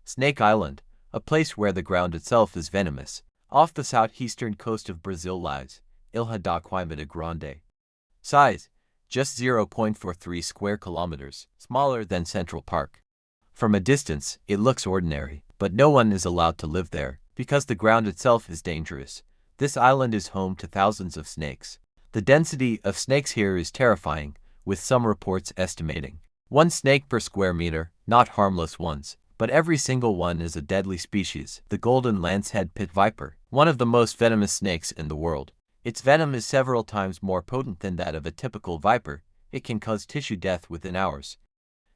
Snake Island, a place where the ground itself is venomous. Off the southeastern coast of Brazil lies Ilha da Queimada Grande. Size, just 0.43 square kilometers, smaller than Central Park. From a distance, it looks ordinary, but no one is allowed to live there, because the ground itself is dangerous. This island is home to thousands of snakes. The density of snakes here is terrifying, with some reports estimating 1 snake per square meter, not harmless ones, but every single one is a deadly species, the golden lancehead pit viper, one of the most venomous snakes in the world. Its venom is several times more potent than that of a typical viper. It can cause tissue death within hours.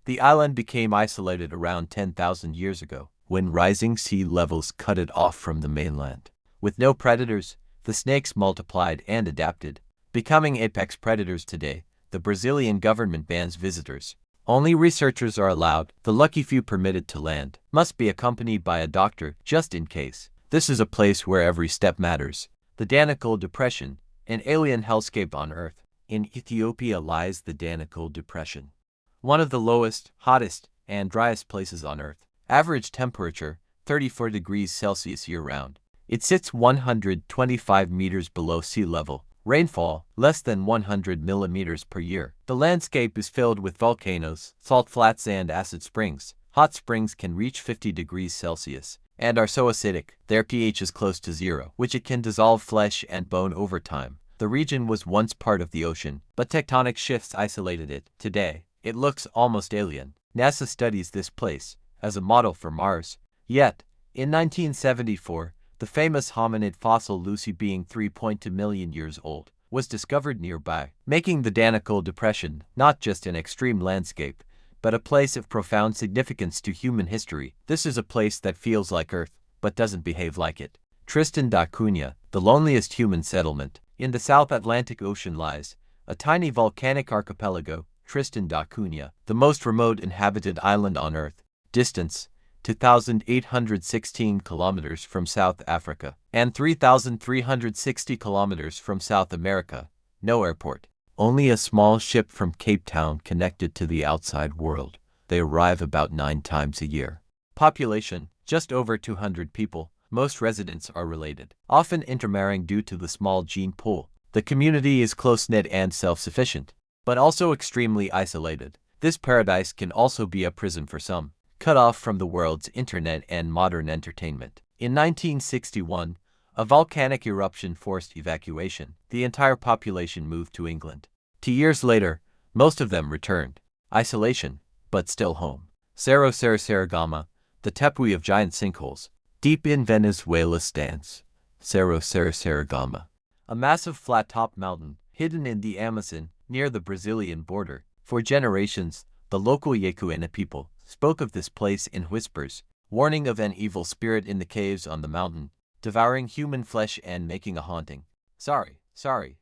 The island became isolated around 10,000 years ago, when rising sea levels cut it off from the mainland. With no predators, the snakes multiplied and adapted, becoming apex predators today. The Brazilian government bans visitors. Only researchers are allowed. The lucky few permitted to land must be accompanied by a doctor, just in case. This is a place where every step matters. The Danakil Depression, an alien hellscape on Earth. In Ethiopia lies the Danakil Depression, one of the lowest, hottest, and driest places on Earth. Average temperature, 34 degrees Celsius year-round. It sits 125 meters below sea level. Rainfall, less than 100 millimeters per year. The landscape is filled with volcanoes, salt flats and acid springs. Hot springs can reach 50 degrees Celsius, and are so acidic, their pH is close to 0, which it can dissolve flesh and bone over time. The region was once part of the ocean, but tectonic shifts isolated it. Today, it looks almost alien. NASA studies this place as a model for Mars. Yet, in 1974, the famous hominid fossil Lucy, being 3.2 million years old, was discovered nearby, making the Danakil Depression not just an extreme landscape, but a place of profound significance to human history. This is a place that feels like Earth, but doesn't behave like it. Tristan da Cunha, the loneliest human settlement in the South Atlantic Ocean, lies a tiny volcanic archipelago, Tristan da Cunha, the most remote inhabited island on Earth. Distance, 2,816 kilometers from South Africa, and 3,360 kilometers from South America. No airport. Only a small ship from Cape Town connected to the outside world. They arrive about 9 times a year. Population, just over 200 people. Most residents are related, often intermarrying due to the small gene pool. The community is close-knit and self-sufficient, but also extremely isolated. This paradise can also be a prison for some, cut off from the world's internet and modern entertainment. In 1961, a volcanic eruption forced evacuation. The entire population moved to England. 2 years later, most of them returned. Isolation, but still home. Cerro Sarisariñama, the Tepui of giant sinkholes. Deep in Venezuela stands Cerro Sarisariñama, a massive flat-topped mountain hidden in the Amazon near the Brazilian border. For generations, the local Yacuana people spoke of this place in whispers, warning of an evil spirit in the caves on the mountain, devouring human flesh and making a haunting sorry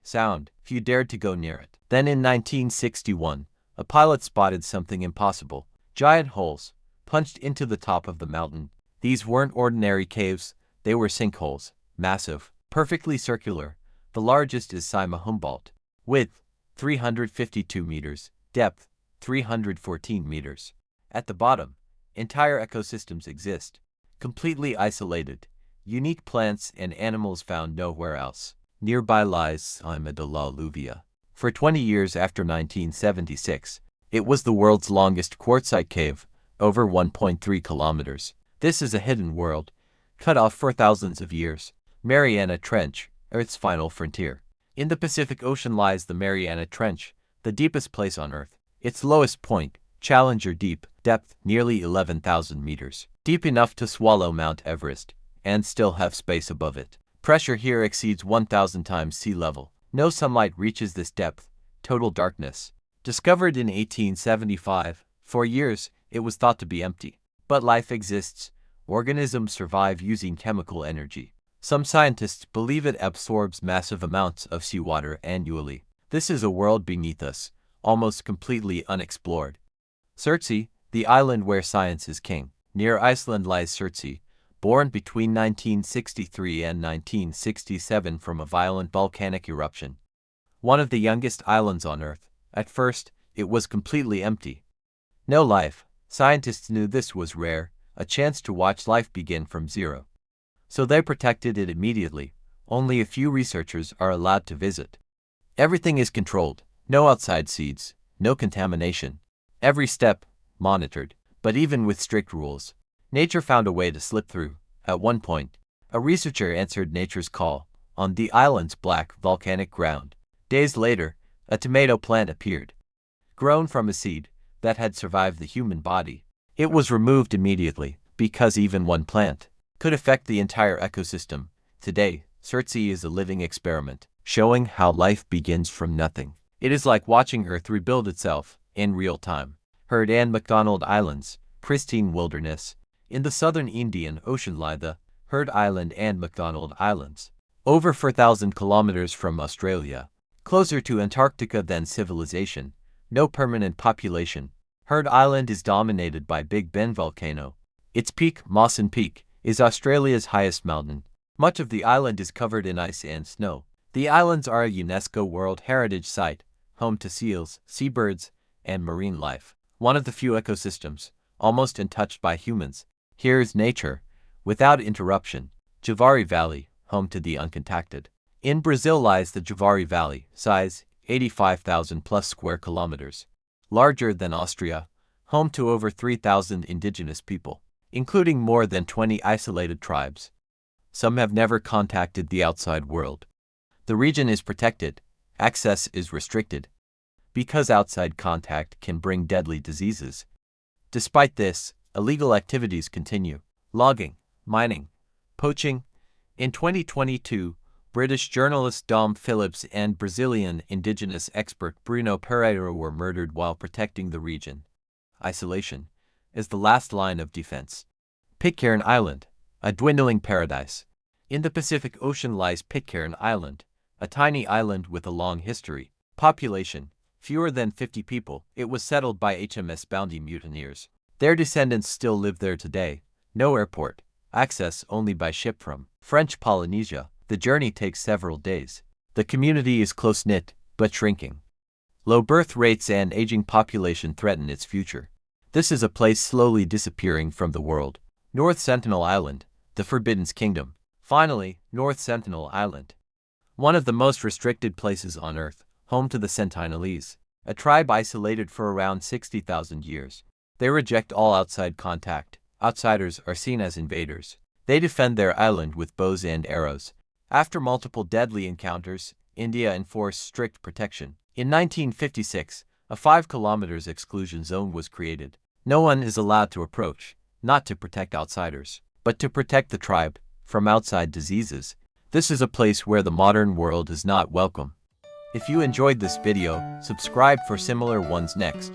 sound if you dared to go near it. Then in 1961, a pilot spotted something impossible. Giant holes punched into the top of the mountain. These weren't ordinary caves, they were sinkholes, massive, perfectly circular. The largest is Sima Humboldt, width 352 meters, depth 314 meters. At the bottom, entire ecosystems exist, completely isolated, unique plants and animals found nowhere else. Nearby lies Sima de la Lluvia. For 20 years after 1976, it was the world's longest quartzite cave, over 1.3 kilometers. This is a hidden world, cut off for thousands of years. Mariana Trench, Earth's final frontier. In the Pacific Ocean lies the Mariana Trench, the deepest place on Earth. Its lowest point, Challenger Deep, depth nearly 11,000 meters. Deep enough to swallow Mount Everest, and still have space above it. Pressure here exceeds 1,000 times sea level. No sunlight reaches this depth. Total darkness. Discovered in 1875, for years it was thought to be empty. But life exists. Organisms survive using chemical energy. Some scientists believe it absorbs massive amounts of seawater annually. This is a world beneath us, almost completely unexplored. Surtsey, the island where science is king. Near Iceland lies Surtsey, born between 1963 and 1967 from a violent volcanic eruption. One of the youngest islands on Earth. At first, it was completely empty. No life. Scientists knew this was rare, a chance to watch life begin from zero. So they protected it immediately. Only a few researchers are allowed to visit. Everything is controlled, no outside seeds, no contamination. Every step monitored. But even with strict rules, nature found a way to slip through. At one point, a researcher answered nature's call on the island's black volcanic ground. Days later, a tomato plant appeared, grown from a seed that had survived the human body. It was removed immediately because even one plant could affect the entire ecosystem. Today, Surtsey is a living experiment, showing how life begins from nothing. It is like watching Earth rebuild itself in real time. Heard and McDonald Islands, pristine wilderness. In the southern Indian Ocean lie the Heard Island and McDonald Islands, over 4,000 kilometers from Australia, closer to Antarctica than civilization. No permanent population. Heard Island is dominated by Big Ben volcano. Its peak, Mawson Peak, is Australia's highest mountain. Much of the island is covered in ice and snow. The islands are a UNESCO World Heritage Site, home to seals, seabirds, and marine life. One of the few ecosystems almost untouched by humans. Here's nature, without interruption. Javari Valley, home to the Uncontacted. In Brazil lies the Javari Valley, size 85,000 plus square kilometers. Larger than Austria, home to over 3,000 indigenous people, including more than 20 isolated tribes. Some have never contacted the outside world. The region is protected, access is restricted, because outside contact can bring deadly diseases. Despite this, illegal activities continue. Logging, mining, poaching. In 2022, British journalist Dom Phillips and Brazilian indigenous expert Bruno Pereira were murdered while protecting the region. Isolation is the last line of defense. Pitcairn Island, a dwindling paradise. In the Pacific Ocean lies Pitcairn Island, a tiny island with a long history. Population, fewer than 50 people. It was settled by HMS Bounty mutineers. Their descendants still live there today. No airport. Access only by ship from French Polynesia. The journey takes several days. The community is close-knit, but shrinking. Low birth rates and aging population threaten its future. This is a place slowly disappearing from the world. North Sentinel Island, the Forbidden Kingdom. Finally, North Sentinel Island. One of the most restricted places on Earth, home to the Sentinelese, a tribe isolated for around 60,000 years. They reject all outside contact. Outsiders are seen as invaders. They defend their island with bows and arrows. After multiple deadly encounters, India enforced strict protection. In 1956, a 5 kilometers exclusion zone was created. No one is allowed to approach, not to protect outsiders, but to protect the tribe from outside diseases. This is a place where the modern world is not welcome. If you enjoyed this video, subscribe for similar ones next.